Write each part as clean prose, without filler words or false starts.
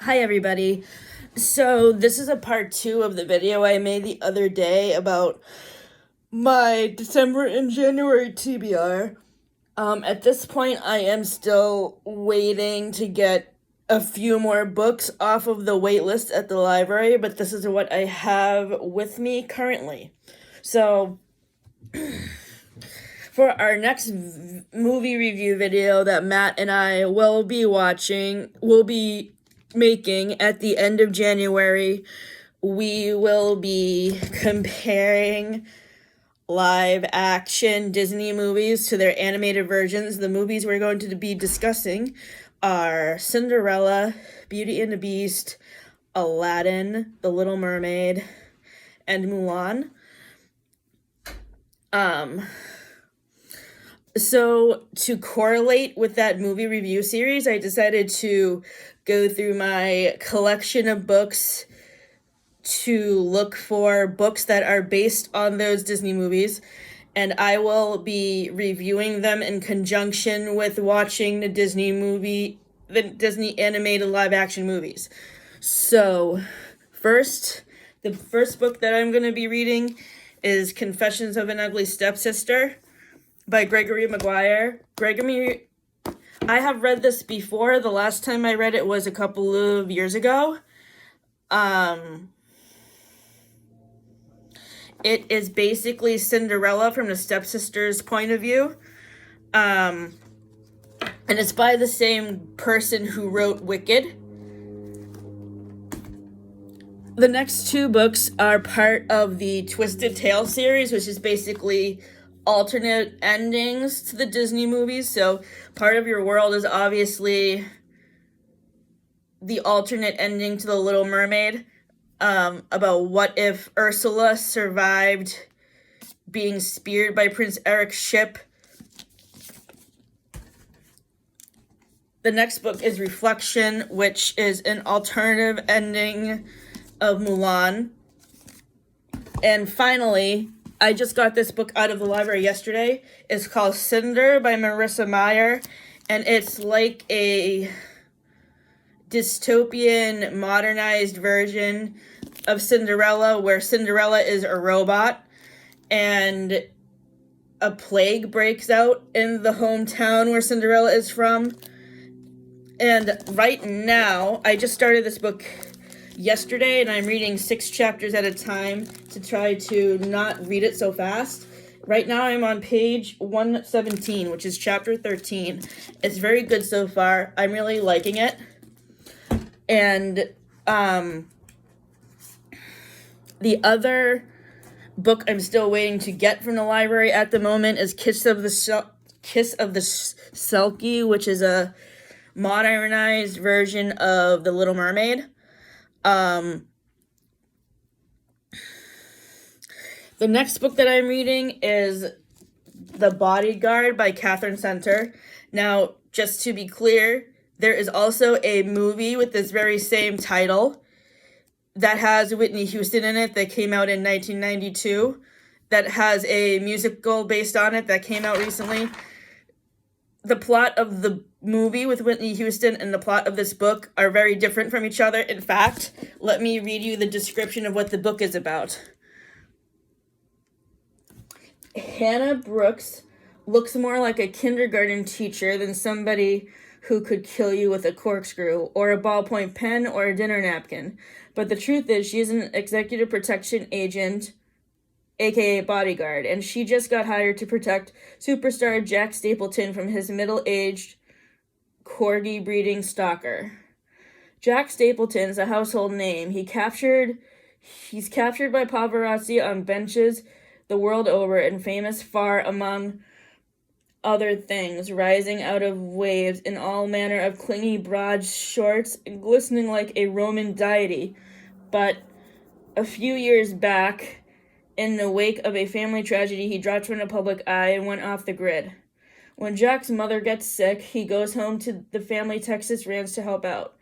Hi everybody. So this is a part 2 of the video I made the other day about my December and January TBR. At this point I am still waiting to get a few more books off of the wait list at the library, but this is what I have with me currently. So for our next movie review video that Matt and I will be making at the end of January, we will be comparing live action Disney movies to their animated versions. The movies we're going to be discussing are Cinderella, Beauty and the Beast, Aladdin, The Little Mermaid, and Mulan. So to correlate with that movie review series, I decided to go through my collection of books to look for books that are based on those Disney movies, and I will be reviewing them in conjunction with watching the Disney animated live action movies. So the first book that I'm going to be reading is Confessions of an Ugly Stepsister by Gregory Maguire. I have read this before. The last time I read it was a couple of years ago. It is basically Cinderella from the stepsister's point of view. And it's by the same person who wrote Wicked. The next two books are part of the Twisted Tale series, which is basically alternate endings to the Disney movies. So part of your world is obviously the alternate ending to The Little Mermaid, about what if Ursula survived being speared by Prince Eric's ship. The next book is Reflection, which is an alternative ending of Mulan. And finally, I just got this book out of the library yesterday. It's called Cinder by Marissa Meyer, and it's like a dystopian, modernized version of Cinderella, where Cinderella is a robot, and a plague breaks out in the hometown where Cinderella is from. And right now, I just started this book yesterday, and I'm reading 6 chapters at a time to try to not read it so fast. Right now I'm on page 117, which is chapter 13. It's very good so far. I'm really liking it. And the other book I'm still waiting to get from the library at the moment is Kiss of the Selkie, which is a modernized version of The Little Mermaid. The next book that I'm reading is The Bodyguard by Catherine Center. Now, just to be clear, there is also a movie with this very same title that has Whitney Houston in it that came out in 1992, that has a musical based on it that came out recently. The plot of the movie with Whitney Houston and the plot of this book are very different from each other. In fact, let me read you the description of what the book is about. Hannah Brooks looks more like a kindergarten teacher than somebody who could kill you with a corkscrew, or a ballpoint pen, or a dinner napkin. But the truth is, she is an executive protection agent, aka bodyguard, and she just got hired to protect superstar Jack Stapleton from his middle-aged corgi breeding stalker. Jack Stapleton's a household name. He's captured by paparazzi on benches the world over, and famous far among other things, rising out of waves in all manner of clingy broad shorts, glistening like a Roman deity. But a few years back, in the wake of a family tragedy, he dropped from the public eye and went off the grid. When Jack's mother gets sick, he goes home to the family Texas ranch to help out.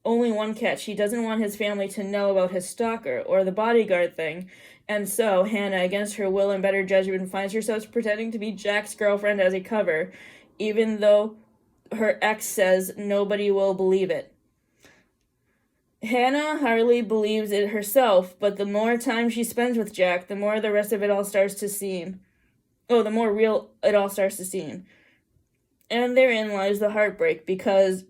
Only one catch: he doesn't want his family to know about his stalker, or the bodyguard thing, and so Hannah, against her will and better judgment, finds herself pretending to be Jack's girlfriend as a cover, even though her ex says nobody will believe it. Hannah hardly believes it herself, but the more time she spends with Jack, the more the rest of it all starts to seem. Oh, the more real it all starts to seem. And therein lies the heartbreak, because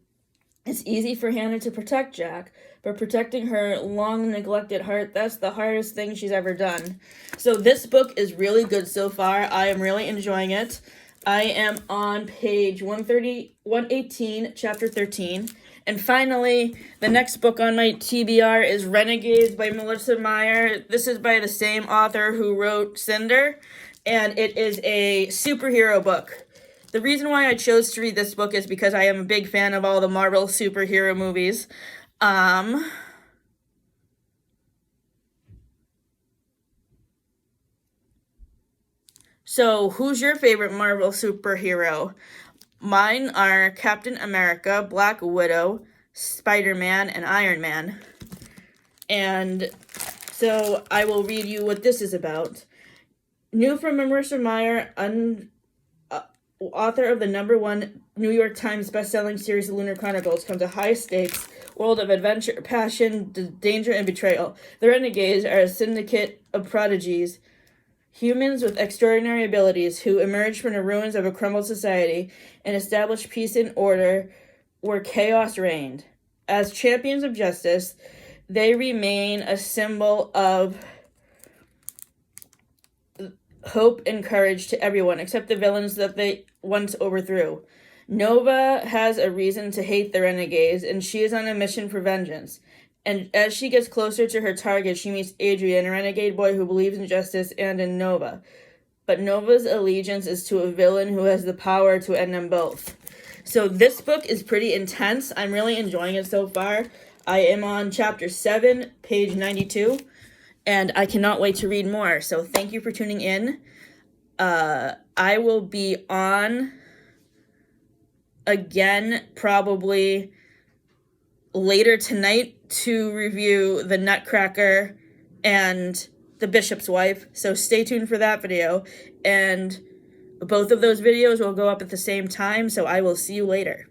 it's easy for Hannah to protect Jack, but protecting her long neglected heart, that's the hardest thing she's ever done. So this book is really good so far. I am really enjoying it. I am on page 118, chapter 13. And finally, the next book on my TBR is Renegades by Melissa Meyer. This is by the same author who wrote Cinder, and it is a superhero book. The reason why I chose to read this book is because I am a big fan of all the Marvel superhero movies. So, who's your favorite Marvel superhero? Mine are Captain America, Black Widow, Spider-Man, and Iron Man. And so I will read you what this is about. New from Melissa Meyer, author of the #1 New York Times bestselling series The Lunar Chronicles, comes a high-stakes world of adventure, passion, danger, and betrayal. The Renegades are a syndicate of prodigies, humans with extraordinary abilities who emerge from the ruins of a crumbled society and establish peace and order where chaos reigned. As champions of justice, they remain a symbol of hope and courage to everyone except the villains that they once overthrew. Nova has a reason to hate the Renegades, and she is on a mission for vengeance. And as she gets closer to her target, she meets Adrian, a renegade boy who believes in justice and in Nova. But Nova's allegiance is to a villain who has the power to end them both. So this book is pretty intense. I'm really enjoying it so far. I am on chapter 7, page 92. And I cannot wait to read more. So thank you for tuning in. I will be on again probably later tonight to review The Nutcracker and The Bishop's Wife. So stay tuned for that video. And both of those videos will go up at the same time. So I will see you later.